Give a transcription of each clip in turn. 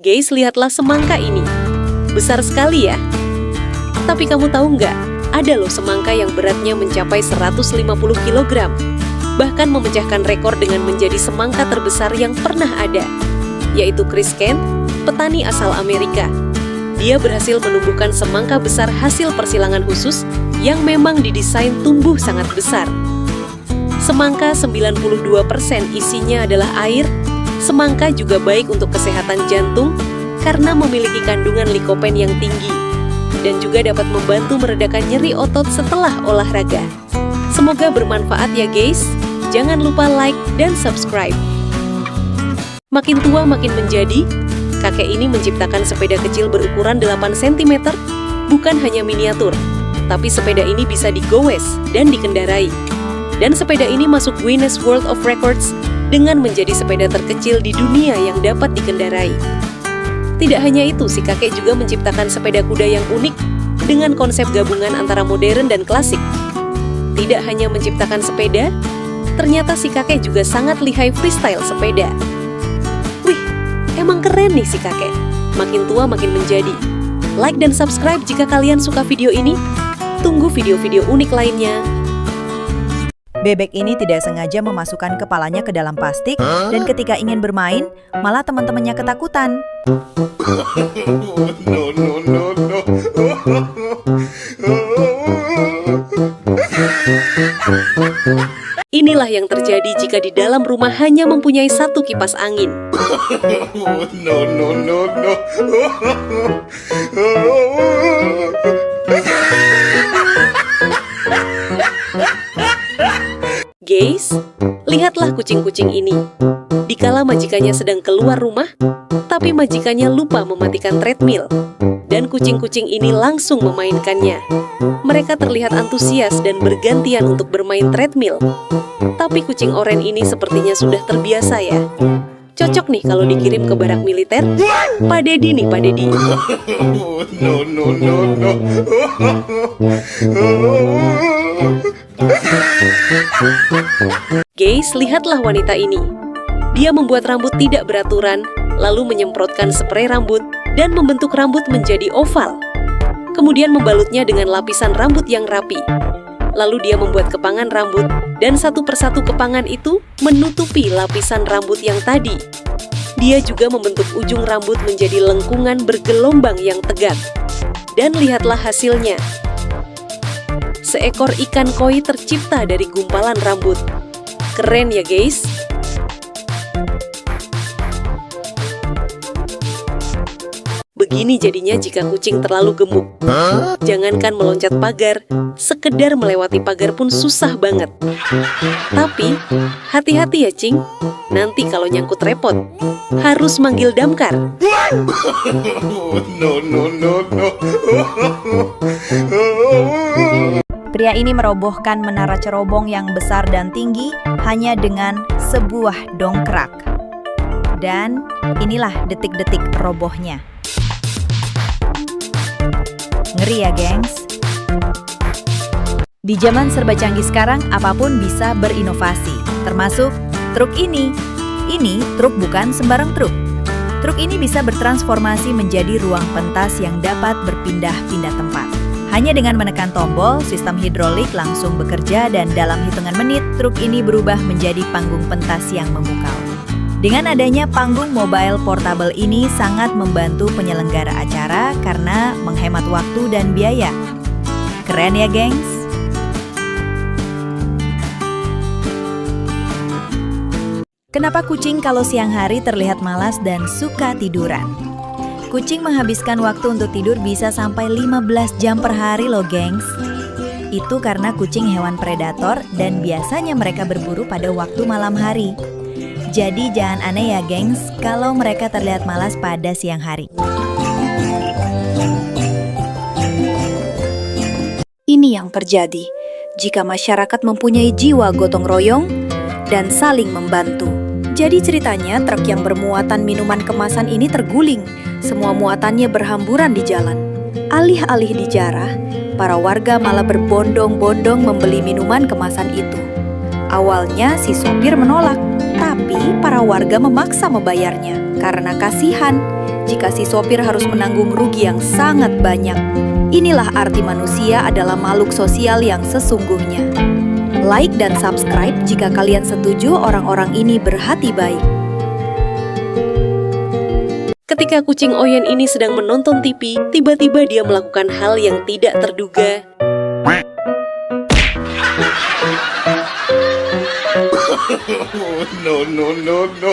Guys, lihatlah semangka ini. Besar sekali ya. Tapi kamu tahu nggak? Ada loh semangka yang beratnya mencapai 150 kg. Bahkan memecahkan rekor dengan menjadi semangka terbesar yang pernah ada. Yaitu Chris Kent, petani asal Amerika. Dia berhasil menumbuhkan semangka besar hasil persilangan khusus yang memang didesain tumbuh sangat besar. Semangka 92% isinya adalah air. Semangka juga baik untuk kesehatan jantung karena memiliki kandungan likopen yang tinggi dan juga dapat membantu meredakan nyeri otot setelah olahraga. Semoga bermanfaat ya guys. Jangan lupa like dan subscribe. Makin tua makin menjadi, kakek ini menciptakan sepeda kecil berukuran 8 cm, bukan hanya miniatur, tapi sepeda ini bisa digoes dan dikendarai. Dan sepeda ini masuk Guinness World of Records dengan menjadi sepeda terkecil di dunia yang dapat dikendarai. Tidak hanya itu, si kakek juga menciptakan sepeda kuda yang unik dengan konsep gabungan antara modern dan klasik. Tidak hanya menciptakan sepeda, ternyata si kakek juga sangat lihai freestyle sepeda. Wih, emang keren nih si kakek. Makin tua makin menjadi. Like dan subscribe jika kalian suka video ini. Tunggu video-video unik lainnya. Bebek ini tidak sengaja memasukkan kepalanya ke dalam plastik dan ketika ingin bermain, malah teman-temannya ketakutan. Inilah yang terjadi jika di dalam rumah hanya mempunyai satu kipas angin. Guys, lihatlah kucing-kucing ini. Dikala majikannya sedang keluar rumah, tapi majikannya lupa mematikan treadmill. Dan kucing-kucing ini langsung memainkannya. Mereka terlihat antusias dan bergantian untuk bermain treadmill. Tapi kucing oranye ini sepertinya sudah terbiasa ya. Cocok nih kalau dikirim ke barak militer. Pak Dedi nih, Pak Dedi. Guys, lihatlah wanita ini. Dia membuat rambut tidak beraturan, lalu menyemprotkan spray rambut dan membentuk rambut menjadi oval. Kemudian membalutnya dengan lapisan rambut yang rapi. Lalu dia membuat kepangan rambut dan satu persatu kepangan itu menutupi lapisan rambut yang tadi. Dia juga membentuk ujung rambut menjadi lengkungan bergelombang yang tegak. Dan lihatlah hasilnya. Seekor ikan koi tercipta dari gumpalan rambut. Keren ya guys? Begini jadinya jika kucing terlalu gemuk. Jangankan meloncat pagar, sekedar melewati pagar pun susah banget. Tapi, hati-hati ya Cing. Nanti kalau nyangkut repot, harus manggil damkar. Pria ini merobohkan menara cerobong yang besar dan tinggi hanya dengan sebuah dongkrak. Dan inilah detik-detik robohnya. Ngeri ya, gengs. Di zaman serba canggih sekarang, apapun bisa berinovasi, termasuk truk ini. Ini truk bukan sembarang truk. Truk ini bisa bertransformasi menjadi ruang pentas yang dapat berpindah-pindah tempat. Hanya dengan menekan tombol, sistem hidrolik langsung bekerja dan dalam hitungan menit, truk ini berubah menjadi panggung pentas yang memukau. Dengan adanya panggung mobile portable ini sangat membantu penyelenggara acara karena menghemat waktu dan biaya. Keren ya, gengs? Kenapa kucing kalau siang hari terlihat malas dan suka tiduran? Kucing menghabiskan waktu untuk tidur bisa sampai 15 jam per hari loh, gengs. Itu karena kucing hewan predator dan biasanya mereka berburu pada waktu malam hari. Jadi jangan aneh ya, gengs, kalau mereka terlihat malas pada siang hari. Ini yang terjadi jika masyarakat mempunyai jiwa gotong royong dan saling membantu. Jadi ceritanya truk yang bermuatan minuman kemasan ini terguling. Semua muatannya berhamburan di jalan. Alih-alih dijarah, para warga malah berbondong-bondong membeli minuman kemasan itu. Awalnya si sopir menolak, tapi para warga memaksa membayarnya karena kasihan. jika si sopir harus menanggung rugi yang sangat banyak. Inilah arti manusia adalah makhluk sosial yang sesungguhnya. Like dan subscribe jika kalian setuju orang-orang ini berhati baik. Ketika kucing Oyen ini sedang menonton TV, tiba-tiba dia melakukan hal yang tidak terduga. No, no, no, no.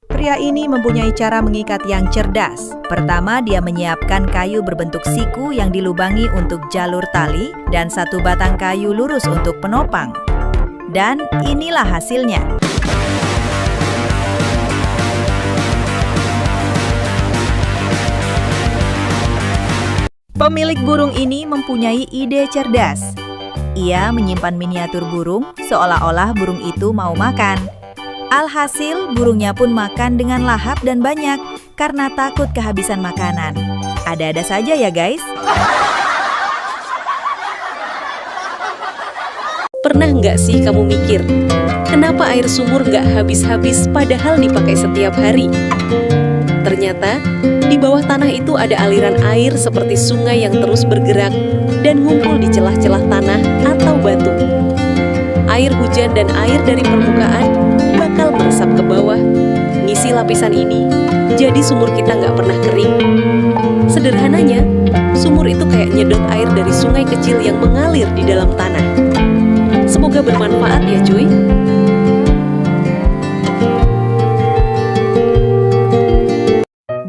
Pria ini mempunyai cara mengikat yang cerdas. Pertama, dia menyiapkan kayu berbentuk siku yang dilubangi untuk jalur tali dan satu batang kayu lurus untuk penopang. Dan inilah hasilnya. Pemilik burung ini mempunyai ide cerdas. Ia menyimpan miniatur burung seolah-olah burung itu mau makan. Alhasil, burungnya pun makan dengan lahap dan banyak karena takut kehabisan makanan. Ada-ada saja ya guys. Pernah nggak sih kamu mikir, kenapa air sumur nggak habis-habis padahal dipakai setiap hari? Ternyata, di bawah tanah itu ada aliran air seperti sungai yang terus bergerak dan ngumpul di celah-celah tanah atau batu. Air hujan dan air dari permukaan bakal meresap ke bawah, ngisi lapisan ini, jadi sumur kita nggak pernah kering. Sederhananya, sumur itu kayak nyedot air dari sungai kecil yang mengalir di dalam tanah. Semoga bermanfaat ya cuy.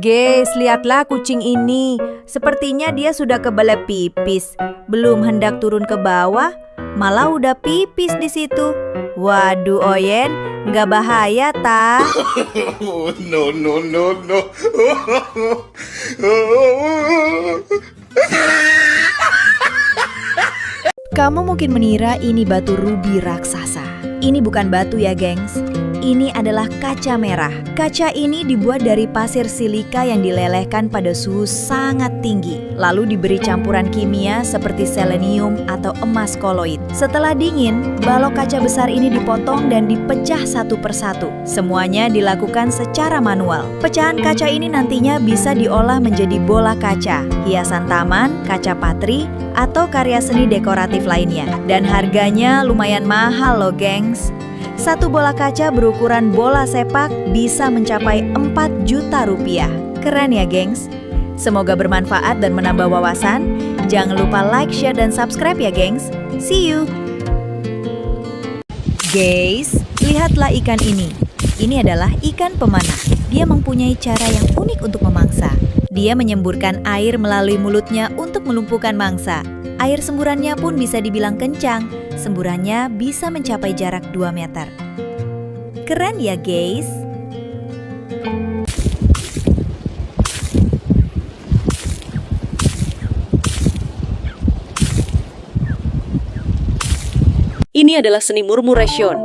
Guys, lihatlah kucing ini. Sepertinya dia sudah kebelet pipis. Belum hendak turun ke bawah, malah udah pipis di situ. Waduh, Oyen, nggak bahaya, ta? No, no, no, no. Kamu mungkin mengira ini batu rubi raksasa. Ini bukan batu ya, gengs. Ini adalah kaca merah. Kaca ini dibuat dari pasir silika yang dilelehkan pada suhu sangat tinggi, lalu diberi campuran kimia seperti selenium atau emas koloid. Setelah dingin, balok kaca besar ini dipotong dan dipecah satu persatu. Semuanya dilakukan secara manual. Pecahan kaca ini nantinya bisa diolah menjadi bola kaca, hiasan taman, kaca patri, atau karya seni dekoratif lainnya. Dan harganya lumayan mahal loh, gengs. Satu bola kaca berukuran bola sepak bisa mencapai 4 juta rupiah. Keren ya, gengs? Semoga bermanfaat dan menambah wawasan. Jangan lupa like, share, dan subscribe ya, gengs. See you! Guys, lihatlah ikan ini. Ini adalah ikan pemanah. Dia mempunyai cara yang unik untuk memangsa. Dia menyemburkan air melalui mulutnya untuk melumpuhkan mangsa. Air semburannya pun bisa dibilang kencang. Semburannya bisa mencapai jarak 2 meter. Keren ya, guys? Ini adalah seni murmuration,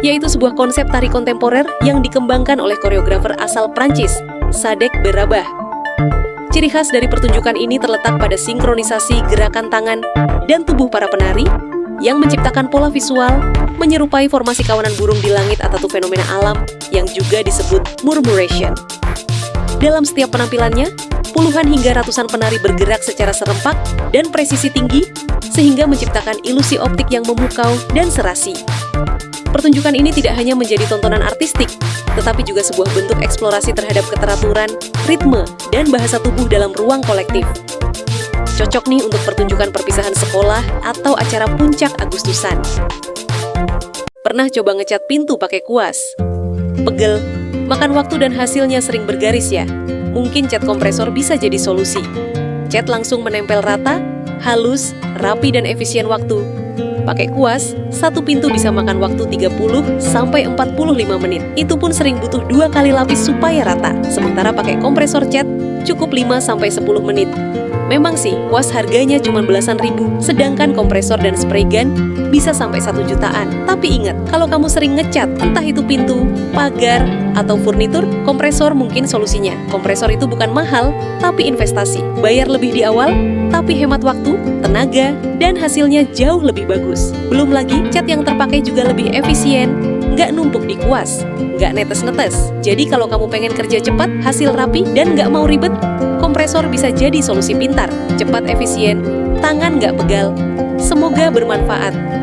yaitu sebuah konsep tari kontemporer yang dikembangkan oleh koreografer asal Prancis, Sadek Berabah. Ciri khas dari pertunjukan ini terletak pada sinkronisasi gerakan tangan dan tubuh para penari yang menciptakan pola visual menyerupai formasi kawanan burung di langit atau fenomena alam yang juga disebut murmuration. Dalam setiap penampilannya, puluhan hingga ratusan penari bergerak secara serempak dan presisi tinggi sehingga menciptakan ilusi optik yang memukau dan serasi. Pertunjukan ini tidak hanya menjadi tontonan artistik, tetapi juga sebuah bentuk eksplorasi terhadap keteraturan, ritme, dan bahasa tubuh dalam ruang kolektif. Cocok nih untuk pertunjukan perpisahan sekolah atau acara puncak Agustusan. Pernah coba ngecat pintu pakai kuas? Pegel, makan waktu dan hasilnya sering bergaris ya? Mungkin cat kompresor bisa jadi solusi. Cat langsung menempel rata, halus, rapi dan efisien waktu. Pakai kuas, satu pintu bisa makan waktu 30-45 menit. Itu pun sering butuh 2 kali lapis supaya rata. Sementara pakai kompresor cat, cukup 5-10 menit. Memang sih, kuas harganya cuma belasan ribu, sedangkan kompresor dan spray gun bisa sampai 1 jutaan. Tapi ingat, kalau kamu sering ngecat, entah itu pintu, pagar, atau furnitur, kompresor mungkin solusinya. Kompresor itu bukan mahal, tapi investasi. Bayar lebih di awal, tapi hemat waktu, tenaga, dan hasilnya jauh lebih bagus. Belum lagi, cat yang terpakai juga lebih efisien, nggak numpuk di kuas, nggak netes-netes. Jadi kalau kamu pengen kerja cepat, hasil rapi, dan nggak mau ribet, kompresor bisa jadi solusi pintar, cepat efisien, tangan nggak pegal. Semoga bermanfaat.